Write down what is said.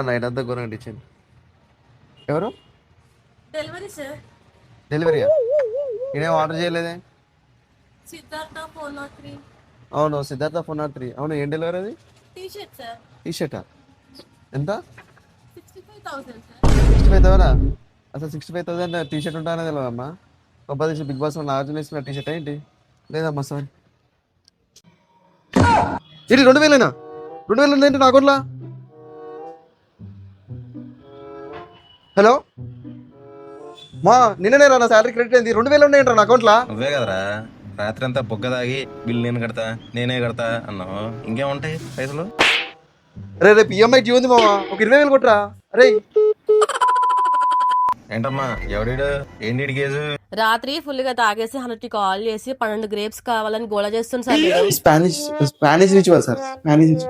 Night అంతా ఘోరంగా ఇచ్చింది. ఎవరు డెలివరీ సార్. డెలివరీయా? నేనేం ఆర్డర్ చేయలేదే. సిద్ధార్థ 403 అవును సిద్ధార్థ 403. అవును ఏం డెలివరీ అది? T shirt sir. టీ షర్టా? ఎంత? 65,000 సార్. 65,000? అసలు 65,000 టీ షర్ట్ ఉంటానే తెలియదమ్మా. కొంపదీసి బిగ్ బాస్ లో నాగార్జున వేసుకున్న టీ షర్ట్ ఏంటి? లేదమ్మా సారీ. ఇది 2,000 2,000 ఏంటి నా అకౌంట్లో? హలో మా నిన్ననే రా నా శాలరీ క్రెడిట్ అయింది. 2,000 ఉన్నాయంట నా అకౌంట్లో. నువ్వే కదరా రాత్రి అంతా బొగ్గ తాగి బిల్లు నేనే కడతా అన్నావు. ఇంకేముంటాయి పైసలు? అరే రేపు ఈఎంఐ డ్యూ ఉంది మావా, ఒక 20,000 కొట్టరా. అరే ఏంటమ్మా ఎవడీడు? ఏంటి కేసు? రాత్రి ఫుల్ గా తాగేసి 100కి కాల్ చేసి 12 గ్రేప్స్ కావాలని గోళ చేస్తుంది సార్ వీడు. Spanish ritual sir, Spanish